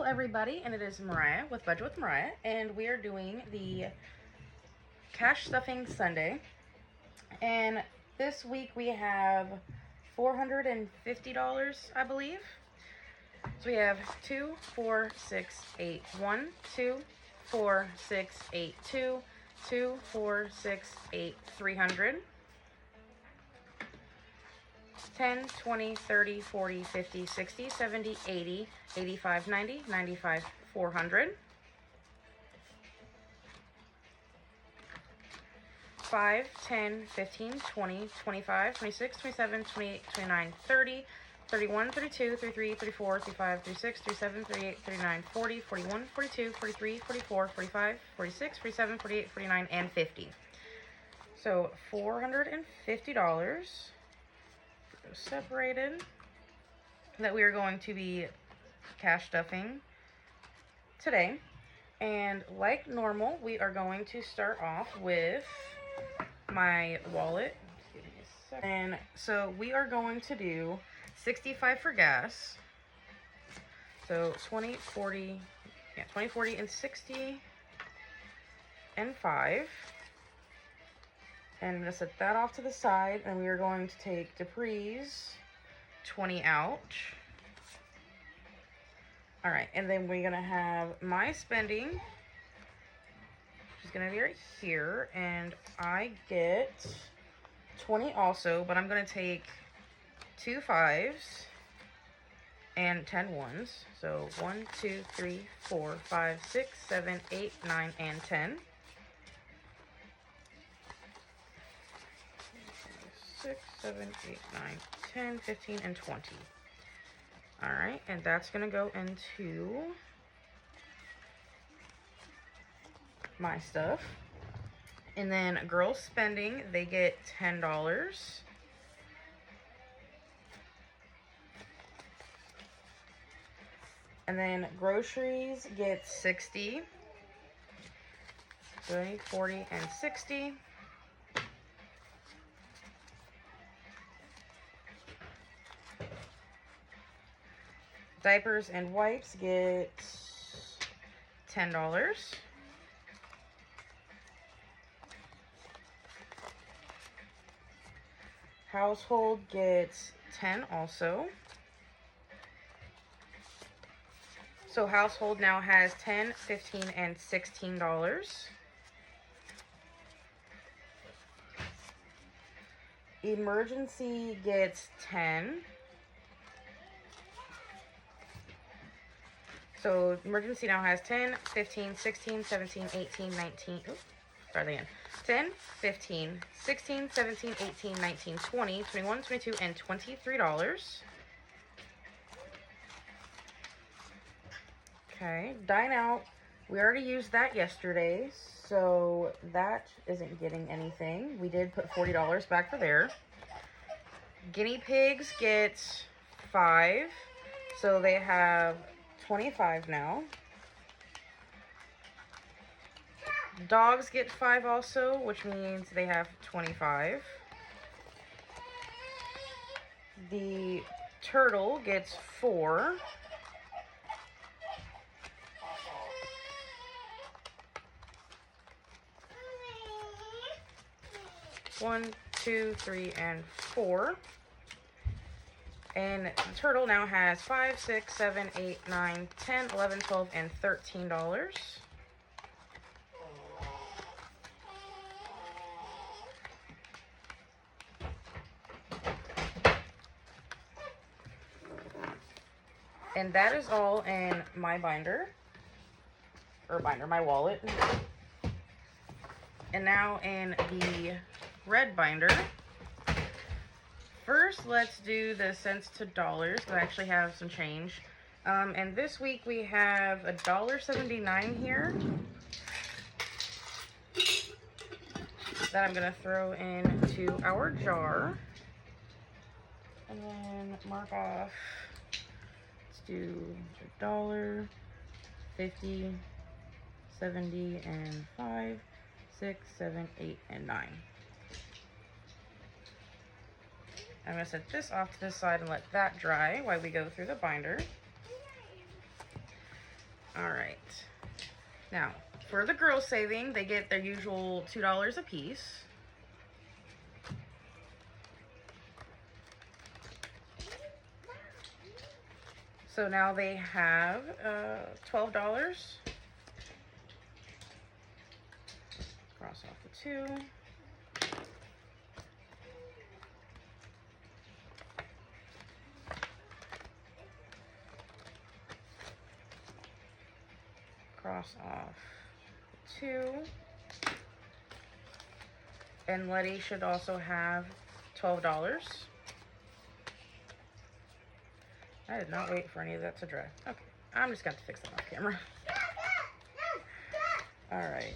everybody, and it is Mariah with Budget with Mariah, and we are doing the Cash Stuffing Sunday. And this week we have $450, I believe. So we have 2, 4, 6, 8, 1, 2, 4, 6, 8, 2, 2, 4, 6, 8, 300. 10, 20, 30, 40, 50, 60, 70, 80, 85, 90, 95, 400. 5, 10, 15, 20, 25, 26, 27, 28, 29, 30, 31, 32, 33, 34, 35, 36, 37, 38, 39, 40, 41, 42, 43, 44, 45, 46, 47, 48, 49, and 50. So $450 separated that we are going to be cash stuffing today. And like normal, we are going to start off with my wallet. Give me a second. And so we are going to do 65 for gas. So 20, 40, 20, 40, and 60, and 5. And I'm going to set that off to the side, and we are going to take Dupree's 20 out. All right, and then we're going to have my spending, which is going to be right here, and I get 20 also, but I'm going to take 2 5s and 10 1s. So 1, 2, 3, 4, 5, 6, 7, 8, 9, and 10. 6, 7, 8, 9, 10, 15, and 20. All right, and that's gonna go into my stuff. And then girls spending, they get $10. And then groceries get 60, 30, 40, and 60. Diapers and wipes get $10. Household gets 10 also. So household now has 10, 15, and $16. Emergency gets 10. So emergency now has 10, 15, 16, 17, 18, 19, oops, start again. 10, 15, 16, 17, 18, 19, 20, 21, 22, and $23. Okay, dine out. We already used that yesterday, so that isn't getting anything. We did put $40 back for there. Guinea pigs get 5, so they have 25 now. Dogs get 5 also, which means they have 25. The turtle gets 4. One, 2, 3, and 4. And the turtle now has 5, 6, 7, 8, 9, 10, 11, 12, and $13. And that is all in my binder, my wallet. And now in the red binder. First, let's do the cents to dollars. I actually have some change. And this week we have $1.79 here that I'm going to throw into our jar. And then mark off, let's do $1, 50, 70, and 5, 6, 7, 8, and 9. I'm going to set this off to the side and let that dry while we go through the binder. All right. Now, for the girls saving, they get their usual $2 a piece. So now they have $12. Cross off the 2. Cross off 2. And Letty should also have $12. I did not wait for any of that to dry. Okay, I'm just going to fix that off camera. All right.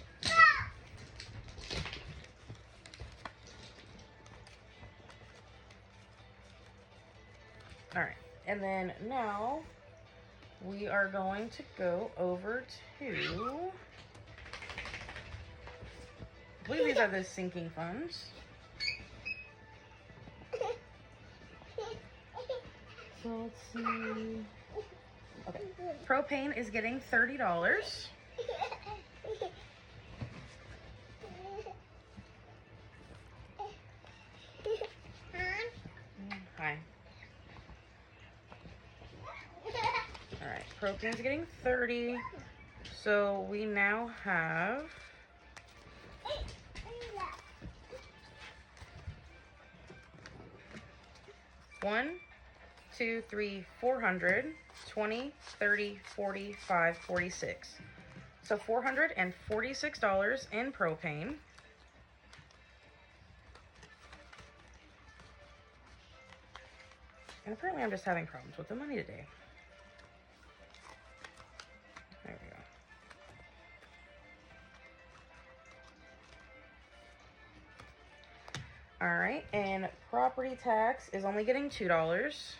All right, and then now we are going to go over to, I believe these are the sinking funds. So let's see. Okay, propane is getting $30. Hi. All right, propane's getting 30. So we now have $1, 2, 3, 400, 20, 30, 45, 46. So $446 in propane. And apparently I'm just having problems with the money today. There we go. All right, and property tax is only getting $2.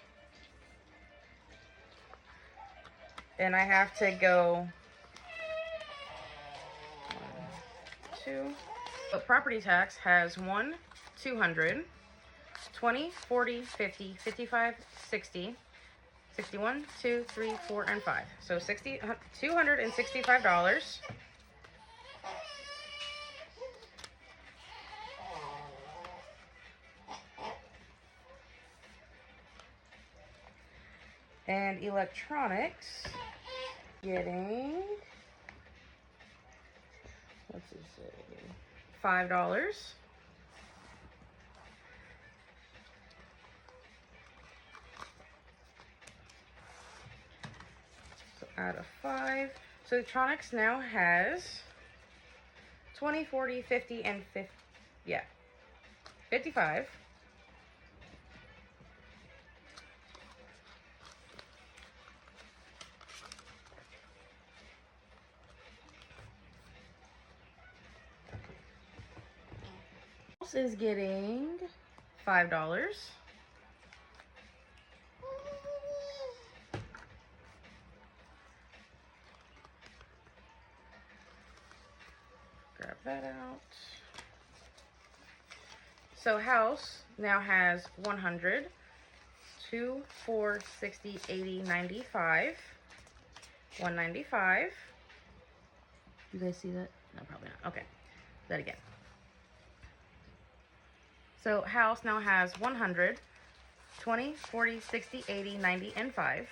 And I have to go 1, 2. But property tax has 1, 200, 20, 40, 50, 55, 60, 61, 2, 3, 4, and 5. So $265. And electronics getting, what's it say, $5. So out of 5. So electronics now has 20, 40, 50, and 50, yeah, 55. Is getting $5. Grab that out. So house now has 100, 2, 4, 60, 80, 95, 195. You guys see that? No, probably not. Okay, that again. So house now has 100, 20, 40, 60, 80, 90, and 5.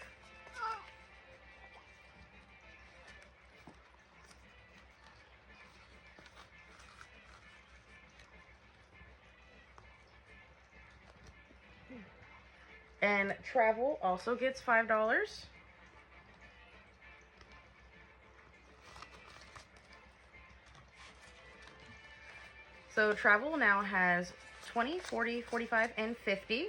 And travel also gets $5. So travel now has 20, 40, 45, and 50.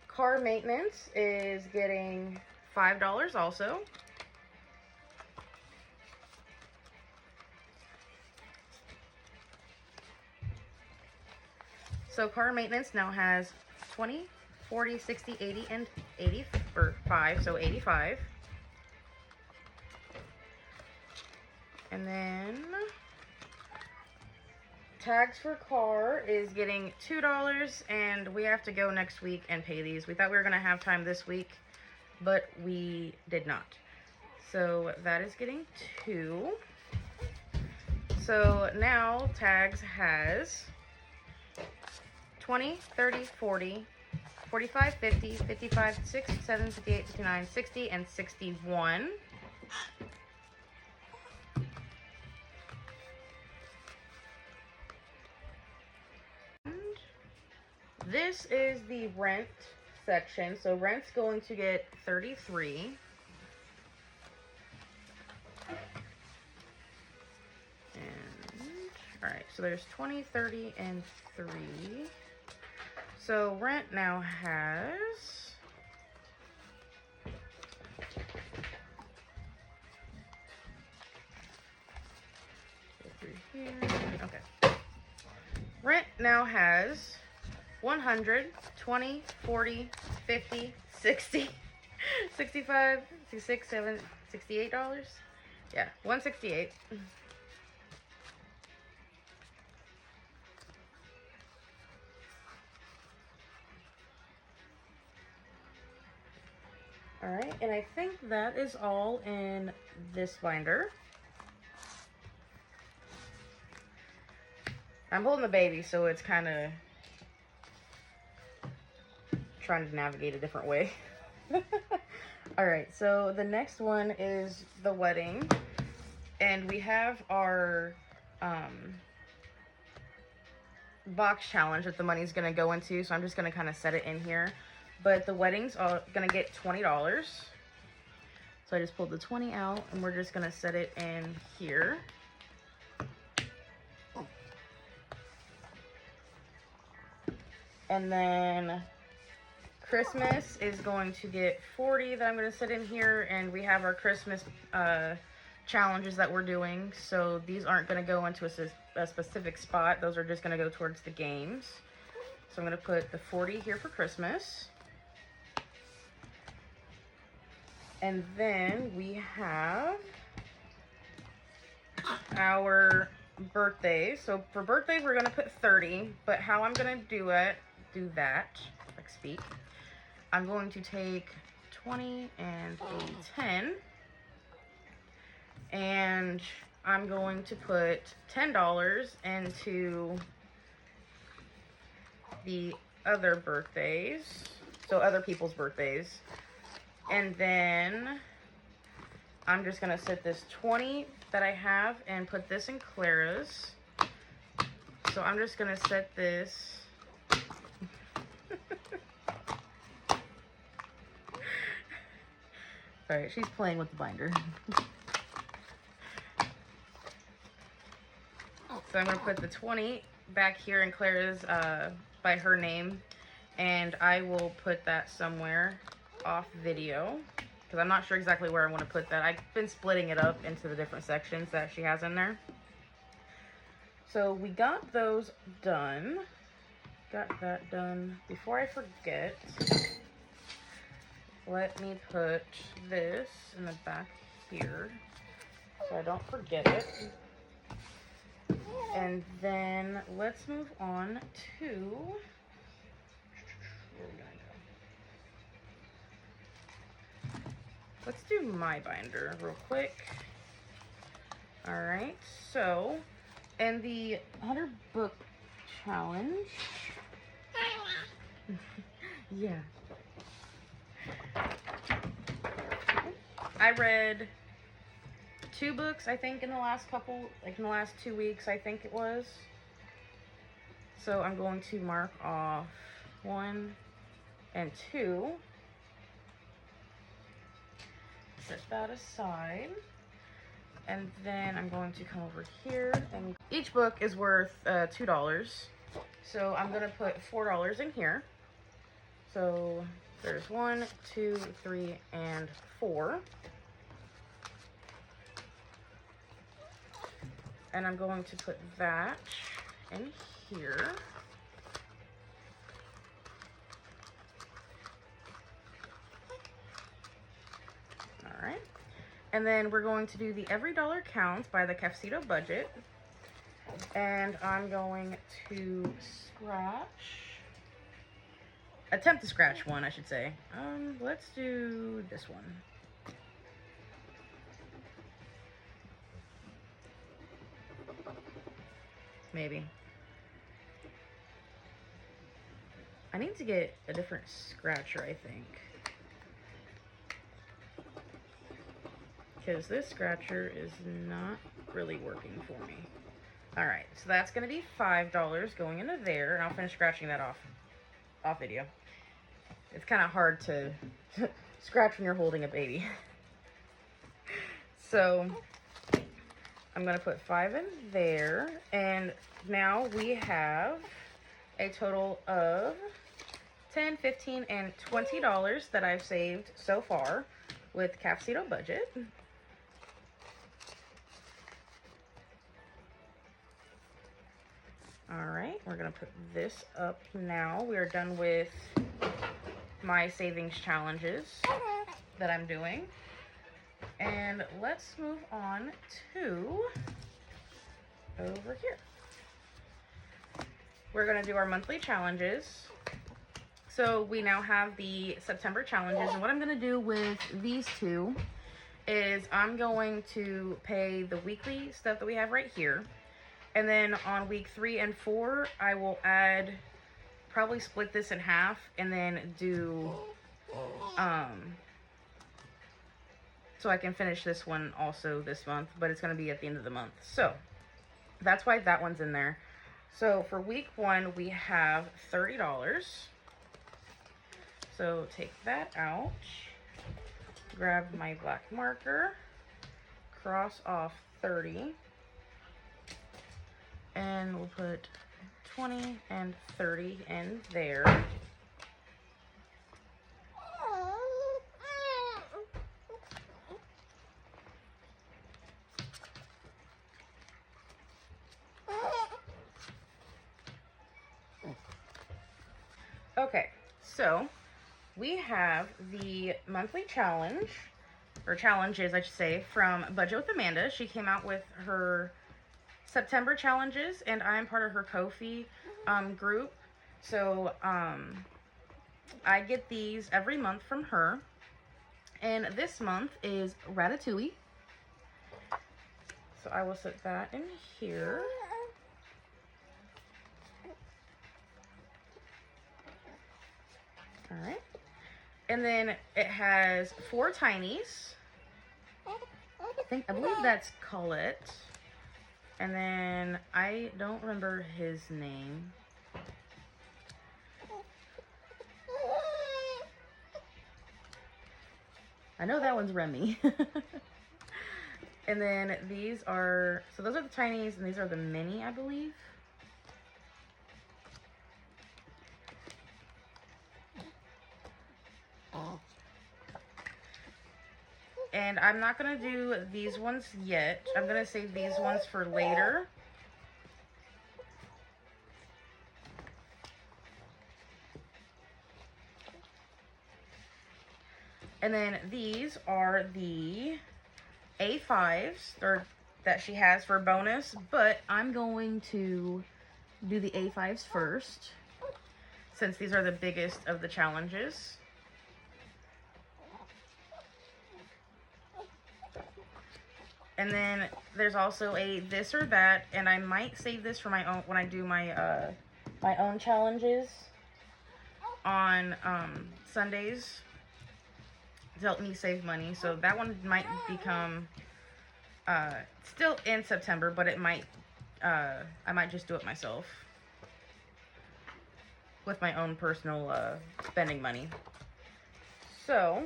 Car maintenance is getting $5 also. So car maintenance now has 20, 40, 60, 80, and 80, or 5, so 85. And then tags for car is getting $2, and we have to go next week and pay these. We thought we were going to have time this week, but we did not. So that is getting 2. So now tags has 20, 30, 40, 45, 50, 55, 57, 58, 59, 60, and 61. This is the rent section. So rent's going to get 33. All right, so there's 20, 30, and 3. So rent now has okay. Rent now has 100, 20, 40, 50, 60, 65, 66, 7, $68. Yeah, 168. All right, and I think that is all in this binder. I'm holding the baby, so it's kind of trying to navigate a different way. All right, so the next one is the wedding, and we have our box challenge that the money's gonna go into, so I'm just gonna kind of set it in here. But the wedding's gonna get $20. So I just pulled the 20 out, and we're just gonna set it in here. And then Christmas is going to get 40 that I'm gonna set in here, and we have our Christmas challenges that we're doing. So these aren't gonna go into a specific spot. Those are just gonna go towards the games. So I'm gonna put the 40 here for Christmas. And then we have our birthdays. So for birthdays, we're gonna put 30, but how I'm gonna do that, like speak, I'm going to take 20 and a 10, and I'm going to put $10 into the other birthdays, so other people's birthdays. And then I'm just gonna set this 20 that I have and put this in Clara's. So I'm just gonna set this Alright, she's playing with the binder. So I'm gonna put the 20 back here in Clara's by her name, and I will put that somewhere off video because I'm not sure exactly where I want to put that. I've been splitting it up into the different sections that she has in there. So we got those done. Got that done. Before I forget, let me put this in the back here so I don't forget it. And then let's move on to, where are we gonna go? Let's do my binder real quick. All right, so in the 100 book challenge, yeah, I read 2 books, I think, in the last couple, like in the last 2 weeks, I think it was. So I'm going to mark off 1 and 2. Set that aside. And then I'm going to come over here, and each book is worth $2. So I'm gonna put $4 in here. So there's 1, 2, 3, and 4. And I'm going to put that in here. All right. And then we're going to do the Every Dollar Counts by the Cafecito Budget. And I'm going to attempt to scratch one, I should say. Let's do this one. Maybe. I need to get a different scratcher, I think. Because this scratcher is not really working for me. Alright, so that's going to be $5 going into there, and I'll finish scratching that off video. It's kind of hard to scratch when you're holding a baby. So, I'm going to put 5 in there, and now we have a total of $10, $15, and $20 that I've saved so far with Cafecito Budget. Alright, we're going to put this up now. We are done with my savings challenges that I'm doing. And let's move on to over here. We're going to do our monthly challenges. So we now have the September challenges. And what I'm going to do with these two is I'm going to pay the weekly stuff that we have right here. And then on week 3 and 4, I will probably split this in half and then do, so I can finish this one also this month, but it's going to be at the end of the month. So that's why that one's in there. So for week 1, we have $30. So take that out, grab my black marker, cross off 30. And we'll put 20 and 30 in there. Okay, so we have the monthly challenge, or challenges, I should say, from Budget with Amanda. She came out with her September challenges, and I'm part of her Ko-fi group. So I get these every month from her, and this month is Ratatouille. So I will set that in here. All right, and then it has 4 tinies. I believe that's Colette. And then, I don't remember his name. I know that one's Remy. And then these are, so those are the tinies, and these are the mini, I believe. And I'm not going to do these ones yet. I'm going to save these ones for later. And then these are the A5s that she has for bonus. But I'm going to do the A5s first, since these are the biggest of the challenges. And then there's also a this or that, and I might save this for my own when I do my my own challenges on Sundays to help me save money. So that one might become still in September, but it might I might just do it myself with my own personal spending money. So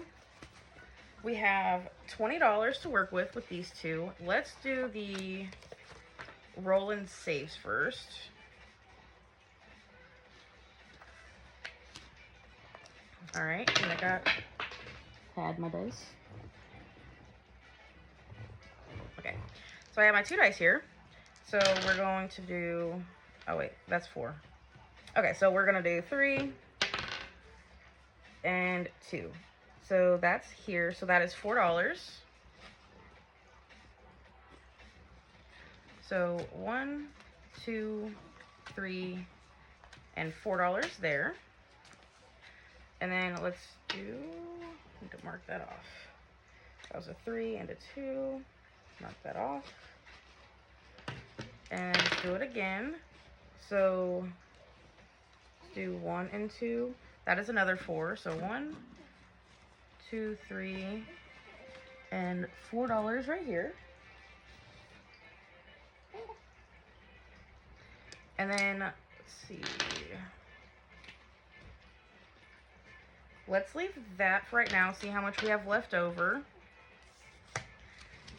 we have $20 to work with these two. Let's do the roll and saves first. All right, and I had my dice. Okay, so I have my 2 dice here. So we're going to do, oh wait, that's 4. Okay, so we're gonna do 3 and 2. So that's here. So that is $4. So 1, $2, $3, and $4 there. And then let's do, I need to mark that off. That was a 3 and a 2. Mark that off. And let's do it again. So do 1 and 2. That is another 4. So 1, 2, 3, and $4 right here. And then let's see. Let's leave that for right now, see how much we have left over.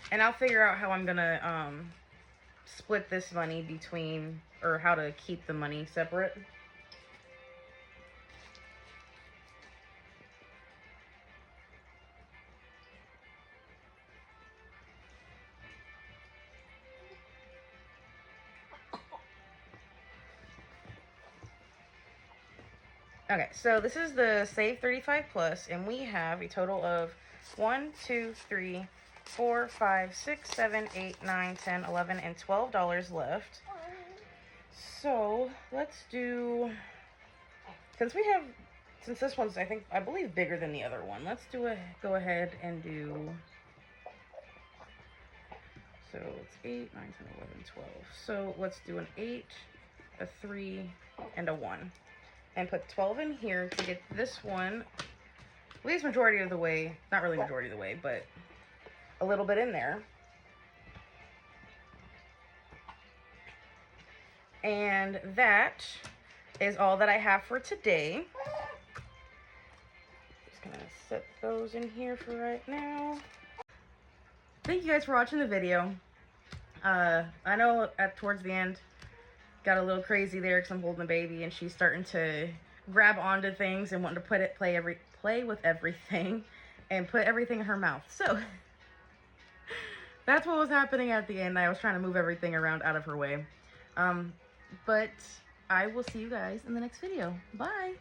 And I'll figure out how I'm gonna split this money between, or how to keep the money separate. Okay, so this is the Save 35 Plus, and we have a total of 1, 2, 3, 4, 5, 6, 7, 8, 9, 10, 11, and $12 left. So let's do, since this one's, I believe bigger than the other one, let's go ahead and do, so it's 8, 9, 10, 11, 12. So let's do an 8, a 3, and a 1. And put 12 in here to get this one, at least majority of the way, not really majority of the way, but a little bit in there. And that is all that I have for today. Just gonna set those in here for right now. Thank you guys for watching the video. I know towards the end, got a little crazy there because I'm holding the baby and she's starting to grab onto things and wanting to play with everything and put everything in her mouth. So that's what was happening at the end. I was trying to move everything around out of her way. But I will see you guys in the next video. Bye.